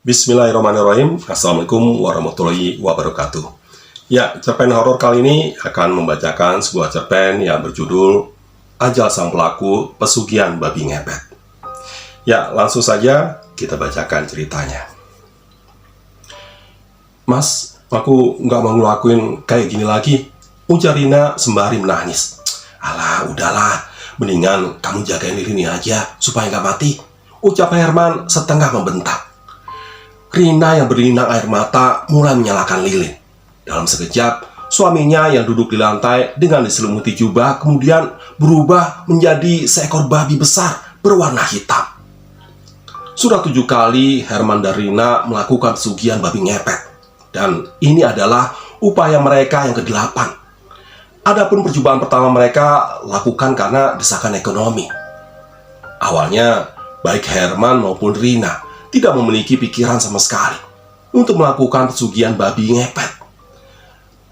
Bismillahirrahmanirrahim. Assalamualaikum warahmatullahi wabarakatuh. Ya, cerpen horor kali ini akan membacakan sebuah cerpen yang berjudul Ajal Sang Pelaku Pesugihan Babi Ngepet. Ya, langsung saja kita bacakan ceritanya. Mas, aku nggak mau ngelakuin kayak gini lagi, ujar Rina sembari menangis. Alah, udahlah, mendingan kamu jagain Lilin aja supaya nggak mati, ucap Herman setengah membentak. Rina yang berlinang air mata mulai menyalakan lilin. Dalam sekejap, suaminya yang duduk di lantai dengan diselimuti jubah kemudian berubah menjadi seekor babi besar berwarna hitam. Sudah 7 kali Herman dan Rina melakukan pesugihan babi ngepet. Dan ini adalah upaya mereka yang ke-8. Adapun percobaan pertama mereka lakukan karena desakan ekonomi. Awalnya, baik Herman maupun Rina tidak memiliki pikiran sama sekali untuk melakukan pesugihan babi ngepet.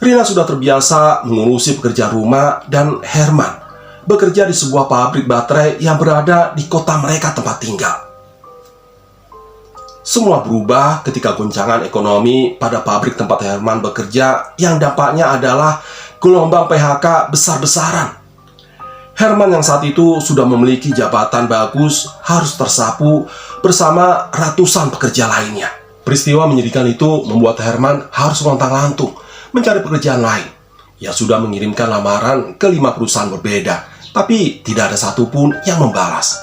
Rina sudah terbiasa mengurusi pekerjaan rumah dan Herman bekerja di sebuah pabrik baterai yang berada di kota mereka tempat tinggal. Semua berubah ketika goncangan ekonomi pada pabrik tempat Herman bekerja yang dampaknya adalah gelombang PHK besar-besaran. Herman yang saat itu sudah memiliki jabatan bagus harus tersapu bersama ratusan pekerja lainnya. Peristiwa menyedihkan itu membuat Herman harus lontang-lantung mencari pekerjaan lain. Ia sudah mengirimkan lamaran ke 5 perusahaan berbeda, tapi tidak ada satupun yang membalas.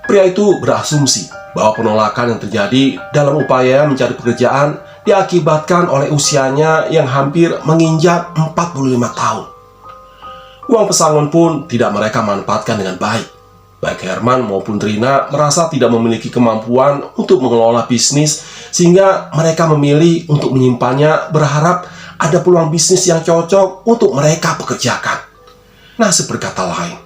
Pria itu berasumsi bahwa penolakan yang terjadi dalam upaya mencari pekerjaan diakibatkan oleh usianya yang hampir menginjak 45 tahun. Uang pesangon pun tidak mereka manfaatkan dengan baik. Baik Herman maupun Rina merasa tidak memiliki kemampuan untuk mengelola bisnis sehingga mereka memilih untuk menyimpannya berharap ada peluang bisnis yang cocok untuk mereka pekerjakan. Nasib berkata lain.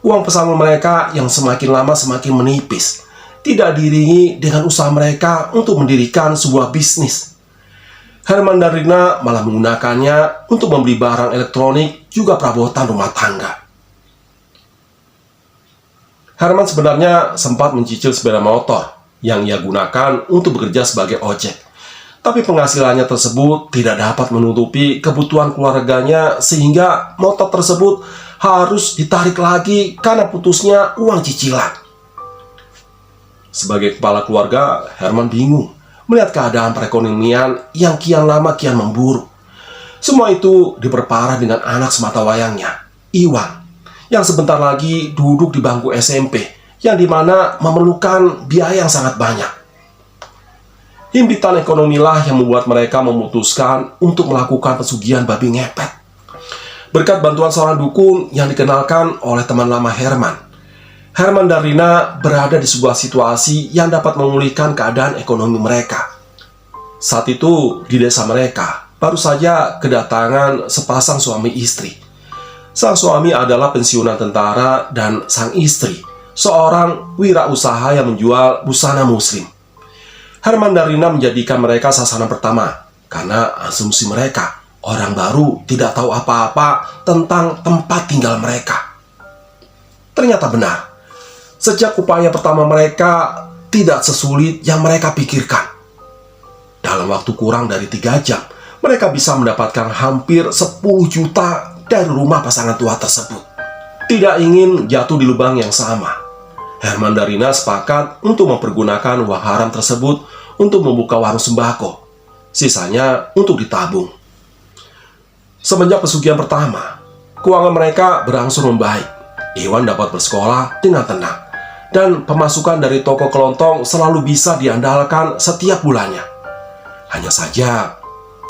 Uang pesangon mereka yang semakin lama semakin menipis, tidak diiringi dengan usaha mereka untuk mendirikan sebuah bisnis. Herman dan Rina malah menggunakannya untuk membeli barang elektronik juga perabotan rumah tangga. Herman sebenarnya sempat mencicil sepeda motor yang ia gunakan untuk bekerja sebagai ojek. Tapi penghasilannya tersebut tidak dapat menutupi kebutuhan keluarganya sehingga motor tersebut harus ditarik lagi karena putusnya uang cicilan. Sebagai kepala keluarga, Herman bingung melihat keadaan perekonomian yang kian lama kian memburuk. Semua itu diperparah dengan anak sematawayangnya, Iwan, yang sebentar lagi duduk di bangku SMP, yang dimana memerlukan biaya yang sangat banyak. Himpitan ekonomilah yang membuat mereka memutuskan untuk melakukan pesugihan babi ngepet. Berkat bantuan seorang dukun yang dikenalkan oleh teman lama Herman, Herman dan Rina berada di sebuah situasi yang dapat memulihkan keadaan ekonomi mereka. Saat itu, di desa mereka, baru saja kedatangan sepasang suami istri. Sang suami adalah pensiunan tentara dan sang istri, seorang wirausaha yang menjual busana muslim. Herman dan Rina menjadikan mereka sasaran pertama, karena asumsi mereka, orang baru tidak tahu apa-apa tentang tempat tinggal mereka. Ternyata benar. Sejak upaya pertama mereka tidak sesulit yang mereka pikirkan. Dalam waktu kurang dari 3 jam, mereka bisa mendapatkan hampir 10 juta dari rumah pasangan tua tersebut. Tidak ingin jatuh di lubang yang sama, Herman dan Rina sepakat untuk mempergunakan uang haram tersebut untuk membuka warung sembako. Sisanya untuk ditabung. Semenjak pesugihan pertama, keuangan mereka berangsur membaik. Iwan dapat bersekolah dengan tenang. Dan pemasukan dari toko kelontong selalu bisa diandalkan setiap bulannya. Hanya saja,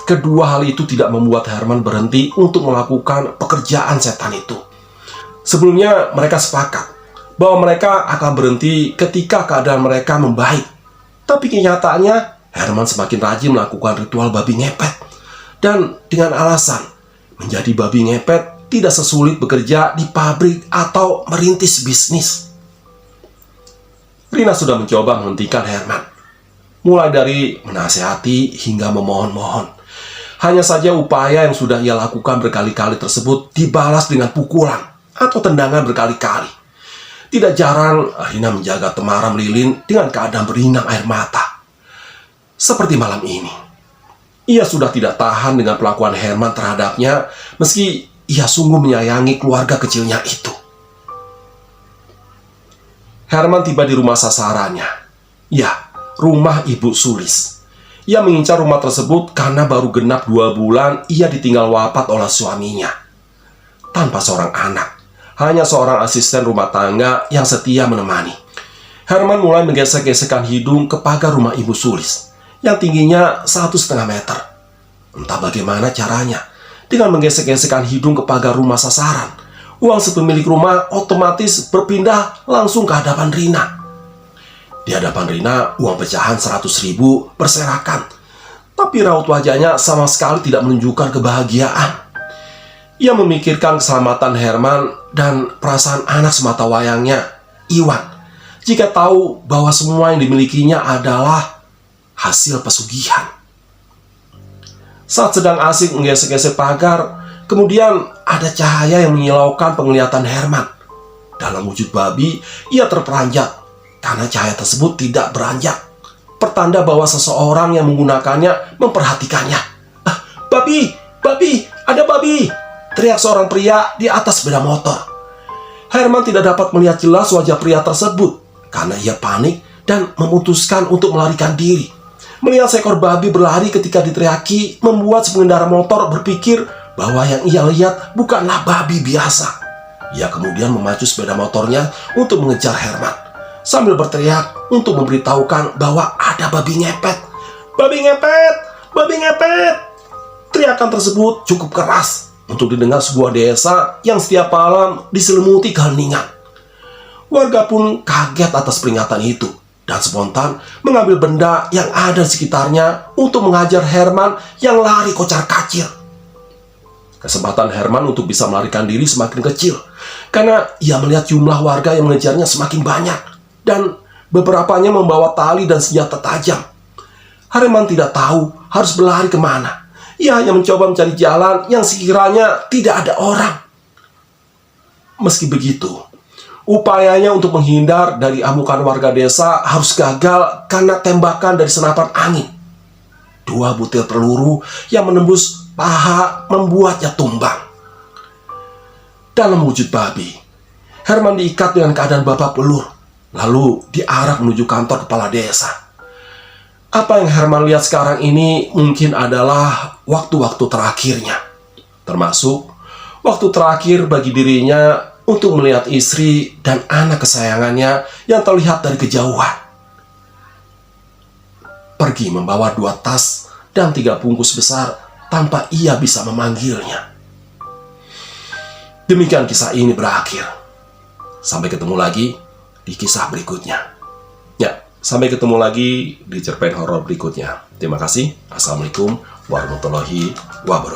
kedua hal itu tidak membuat Herman berhenti untuk melakukan pekerjaan setan itu. Sebelumnya mereka sepakat bahwa mereka akan berhenti ketika keadaan mereka membaik. Tapi kenyataannya, Herman semakin rajin melakukan ritual babi ngepet. Dan dengan alasan, menjadi babi ngepet tidak sesulit bekerja di pabrik atau merintis bisnis. Rina sudah mencoba menghentikan Herman, mulai dari menasihati hingga memohon-mohon. Hanya saja upaya yang sudah ia lakukan berkali-kali tersebut dibalas dengan pukulan atau tendangan berkali-kali. Tidak jarang Rina menjaga temaram lilin dengan keadaan berlinang air mata. seperti malam ini. Ia sudah tidak tahan dengan perlakuan Herman terhadapnya, meski ia sungguh menyayangi keluarga kecilnya itu. Herman tiba di rumah sasarannya. Ya, rumah Ibu Sulis. Ia mengincar rumah tersebut karena baru genap 2 bulan ia ditinggal wafat oleh suaminya. Tanpa seorang anak, hanya seorang asisten rumah tangga yang setia menemani. Herman mulai menggesek-gesekkan hidung ke pagar rumah Ibu Sulis yang tingginya 1,5 meter. Entah bagaimana caranya, dengan menggesek-gesekkan hidung ke pagar rumah sasaran, uang si pemilik rumah otomatis berpindah langsung ke hadapan Rina. Di hadapan Rina, uang pecahan 100.000 berserakan. Tapi raut wajahnya sama sekali tidak menunjukkan kebahagiaan. Ia memikirkan keselamatan Herman dan perasaan anak semata wayangnya, Iwan, jika tahu bahwa semua yang dimilikinya adalah hasil pesugihan. Saat sedang asik menggesek-gesek pagar, kemudian ada cahaya yang menyilaukan penglihatan Herman. Dalam wujud babi, ia terperanjat karena cahaya tersebut tidak beranjak. Pertanda bahwa seseorang yang menggunakannya memperhatikannya. Babi! Babi! Ada babi! Teriak seorang pria di atas sepeda motor. Herman tidak dapat melihat jelas wajah pria tersebut karena ia panik dan memutuskan untuk melarikan diri. Melihat seekor babi berlari ketika diteriaki membuat si pengendara motor berpikir bahwa yang ia lihat bukanlah babi biasa. Ia kemudian memacu sepeda motornya untuk mengejar Herman sambil berteriak untuk memberitahukan bahwa ada babi ngepet. Babi ngepet! Babi ngepet! Teriakan tersebut cukup keras untuk didengar sebuah desa yang setiap malam diselimuti keheningan. Warga pun kaget atas peringatan itu dan spontan mengambil benda yang ada di sekitarnya untuk menghajar Herman yang lari kocar-kacir. Kesempatan Herman untuk bisa melarikan diri semakin kecil karena ia melihat jumlah warga yang mengejarnya semakin banyak dan beberapanya membawa tali dan senjata tajam. Herman tidak tahu harus berlari kemana. Ia hanya mencoba mencari jalan yang sekiranya tidak ada orang. Meski begitu, upayanya untuk menghindar dari amukan warga desa harus gagal karena tembakan dari senapan angin. 2 butir peluru yang menembus paha membuatnya tumbang. Dalam wujud babi, Herman diikat dengan keadaan babak belur, lalu diarak menuju kantor kepala desa. Apa yang Herman lihat sekarang ini mungkin adalah waktu-waktu terakhirnya, termasuk waktu terakhir bagi dirinya untuk melihat istri dan anak kesayangannya yang terlihat dari kejauhan. Pergi membawa 2 tas dan 3 bungkus besar tanpa ia bisa memanggilnya. Demikian kisah ini berakhir. Sampai ketemu lagi di kisah berikutnya. Ya, sampai ketemu lagi di cerpen horor berikutnya. Terima kasih. Assalamualaikum warahmatullahi wabarakatuh.